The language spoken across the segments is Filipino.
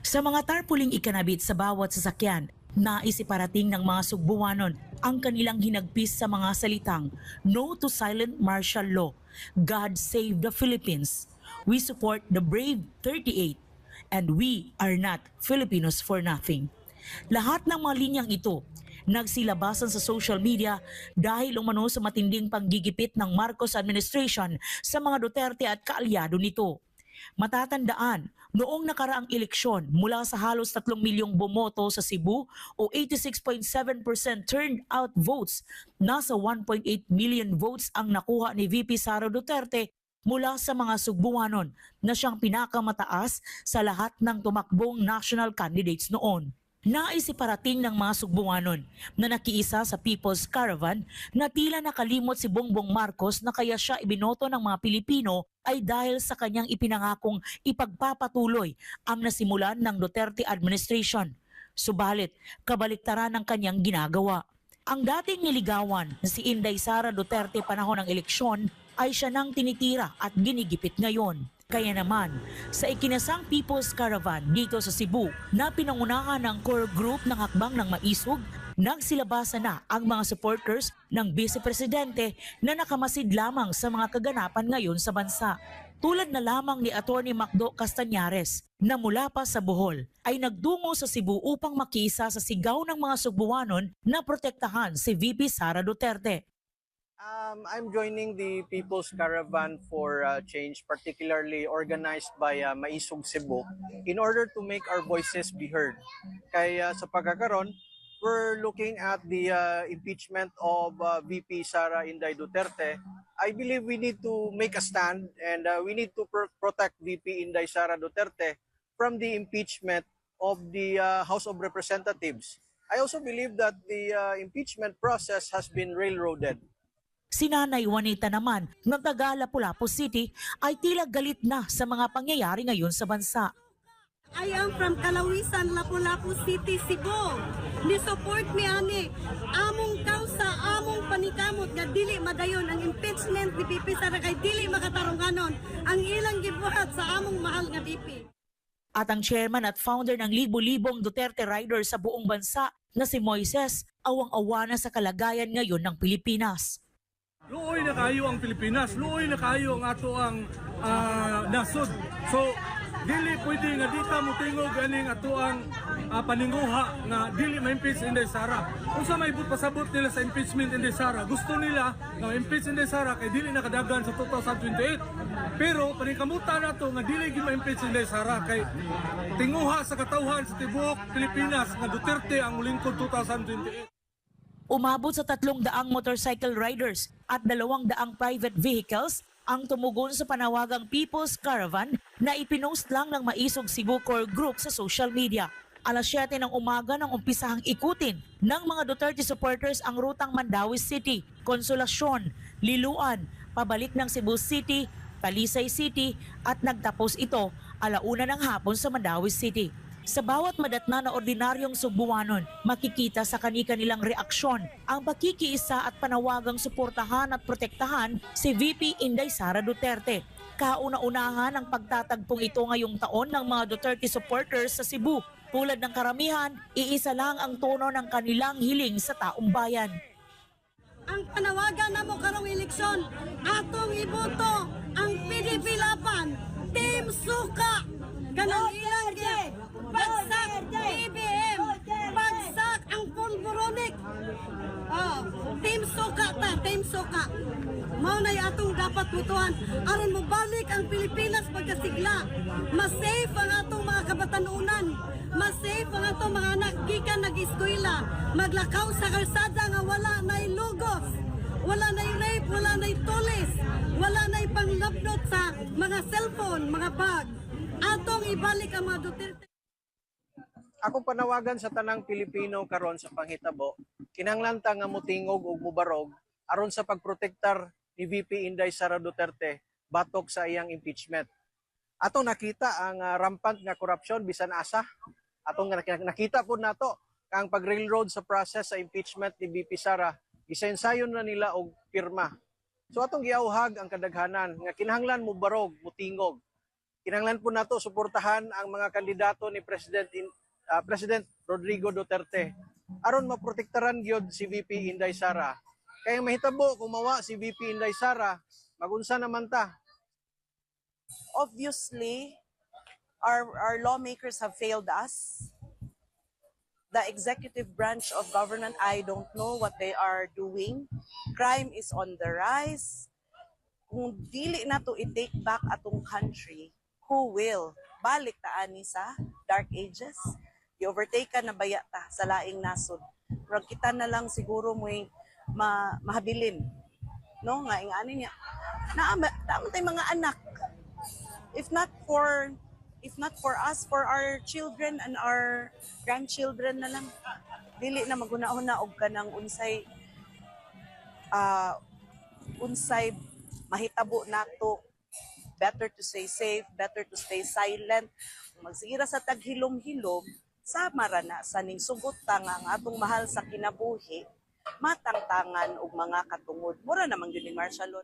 Sa mga tarpuling ikanabit sa bawat sasakyan, nais iparating ng mga Sugbuanon ang kanilang hinagpis sa mga salitang No to Silent Martial Law, God Save the Philippines, We Support the Brave 38, and We Are Not Filipinos for Nothing. Lahat ng mga linyang ito nagsilabasan sa social media dahil umano sa matinding panggigipit ng Marcos administration sa mga Duterte at kaalyado nito. Matatandaan, noong nakaraang eleksyon mula sa halos 3 milyong bumoto sa Cebu o 86.7% turnout votes, nasa 1.8 million votes ang nakuha ni VP Sara Duterte mula sa mga Sugbuanon na siyang pinakamataas sa lahat ng tumakbong national candidates noon. Nais iparating ng mga Sugbuanon na nakiisa sa People's Caravan na tila nakalimot si Bongbong Marcos na kaya siya ibinoto ng mga Pilipino ay dahil sa kanyang ipinangakong ipagpapatuloy ang nasimulan ng Duterte administration. Subalit, kabaliktaran ng kanyang ginagawa. Ang dating niligawan na si Inday Sara Duterte panahon ng eleksyon ay siya nang tinitira at ginigipit ngayon. Kaya naman, sa ikinasang People's Caravan dito sa Cebu na pinangunahan ng core group ng Hakbang ng Maisog, nagsilabasan na ang mga supporters ng Vice Presidente na nakamasid lamang sa mga kaganapan ngayon sa bansa. Tulad na lamang ni Atty. Macdo Castañares na mula pa sa Bohol ay nagdungo sa Cebu upang makiisa sa sigaw ng mga Sugbuanon na protektahan si VP Sara Duterte. I'm joining the People's Caravan for Change, particularly organized by Maisog Cebu, in order to make our voices be heard. Kaya sa pagkakaroon, we're looking at the impeachment of VP Sara Inday Duterte. I believe we need to make a stand and we need to protect VP Inday Sara Duterte from the impeachment of the House of Representatives. I also believe that the impeachment process has been railroaded. Si Nanay Juanita naman ng taga Lapu-Lapu City ay tila galit na sa mga pangyayari ngayon sa bansa. I am from Kalawisan, Lapu-Lapu City, Cebu. Ni-support mi ani among kausa, among panikamot nga dili madayon ang impeachment ni VP Sara kay dili makatarunganon ang ilang gibuhat sa among mahal nga VP. At ang chairman at founder ng libo-libong Duterte Riders sa buong bansa na si Moises, awang-awa na sa kalagayan ngayon ng Pilipinas. Luoy na kayo ang Pilipinas, luoy na kayo ang ato ang nasod. So, dili pwede nga dita mo tingog ganing ato ang paninguha na dili ma-impeach Inday Sara. Kung sa may pasabot nila sa impeachment Inday Sara, gusto nila na ma-impeach Inday Sara kay dili nakadagan sa 2028. Pero paningkamutan nato nga dili gyud ma-impeach Inday Sara kay tinguha sa katawhan sa tibuok Pilipinas nga Duterte ang lingkod 2028. Umabot sa 300 motorcycle riders at 200 private vehicles ang tumugon sa panawagang People's Caravan na ipinost lang ng Maisog Cebu Core Group sa social media. Alas 7 ng umaga nang umpisahang ikutin ng mga Duterte supporters ang rutang Mandawi City, Consolacion, Liloan, pabalik ng Cebu City, Talisay City at nagtapos ito 1:00 ng hapon sa Mandawi City. Sa bawat madatna na ordinaryong Sugbuanon, makikita sa kani-kanilang reaksyon ang pakikiisa at panawagang suportahan at protektahan si VP Inday Sara Duterte. Kauna-unahan ang pagtatagpong ito ngayong taon ng mga Duterte supporters sa Cebu. Tulad ng karamihan, iisa lang ang tono ng kanilang hiling sa taong bayan. Ang panawagan namo karong eleksyon, atong iboto ang PDP Laban, Team Suka, kanang ilang bagsak BBM, bagsak ang pulboronic. Team Suka ta, Team Suka. Mao na atong dapat butuhan aron mobalik ang Pilipinas pagkasigla. Mas-safe ang atong mga kabatanunan. Mas-safe ang atong mga anak gikan nag-eskwela. Maglakaw sa kalsada nga wala nay lugos. Wala nay rape, wala nay tulis. Wala nay panglapnot sa mga cellphone, mga bag. Atong ibalik ang mga Duterte. Akong panawagan sa tanang Pilipino karon sa panghitabo, kinahanglan nga mutingog ug mubarog aron sa pagprotektar ni VP Inday Sara Duterte batok sa iyang impeachment. Atong nakita ang rampant nga korupsyon bisan asa. Atong nakita po nato ang pag-railroad sa process sa impeachment ni VP Sara, isensayon na nila og pirma. So atong giauhag ang kadaghanan nga kinahanglan mubarog, mutingog kinahanglan po nato suportahan ang mga kandidato ni President Rodrigo Duterte aron maprotektaran gyud si VP Inday Sara. Kaya mahitabo kung mawa si VP Inday Sara, magunsa naman ta. Obviously, our lawmakers have failed us. The executive branch of government, I don't know what they are doing. Crime is on the rise. Kung dili na to i-take back atong country, who will? Balik ta ani sa dark ages. I-overtake na baya ta sa laing nasod. Pero kita na lang siguro mo'y mahabilin. No? Nga ingani niya. Naama tay mga anak. If not for us, for our children and our grandchildren na lang, dili na magunahon na og kanang unsay mahitabo nato. Better to stay safe, better to stay silent. Magsigira sa taghilom-hilom, sama ra na sa ning sugot nga ang atong mahal sa kinabuhi, matangtangan og mga katungod. Mura namang yun ni martial law.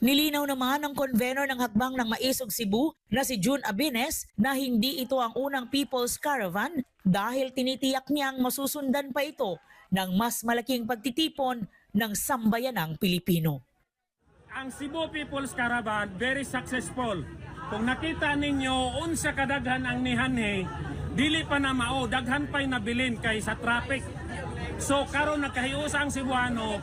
Nilinaw naman ng konvenor ng Hakbang ng Maisog Cebu na si June Abines na hindi ito ang unang People's Caravan dahil tinitiyak niyang masusundan pa ito ng mas malaking pagtitipon ng sambayanang Pilipino. Ang Cebu People's Caravan, very successful. Kung nakita ninyo, unsa kadaghan ang nihanhe, dili pa na mao, daghan pa'y nabilin kay sa traffic. So karon nakahiusa ang Cebuano,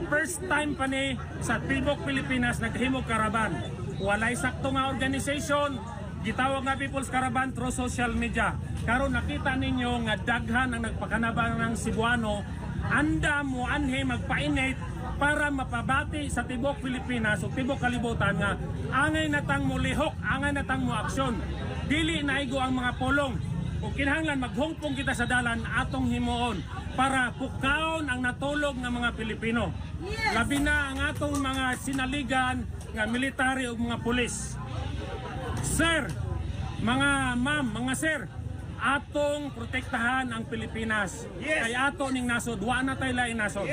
first time pa ni sa Tibok Pilipinas naghimog karaban. Walay sakto nga organization, gitawag nga People's Caravan through social media. Karon nakita ninyo nga daghan ang nagpakanaban ng Cebuano, anda mo anhe magpainit para mapabati sa Tibok Pilipinas o Tibok Kalibutan nga angay natang mo lihok, angay natang mo aksyon. Dili naigo ang mga polong. Kung kinahanglan maghungpong kita sa dalan atong himuon para pukaon ang natulog ng mga Pilipino. Labi na ang atong mga sinaligan nga military o mga pulis. Sir, mga ma'am, mga sir, atong protektahan ang Pilipinas. Kay ato ning nasod, wa na tayo lain nasod.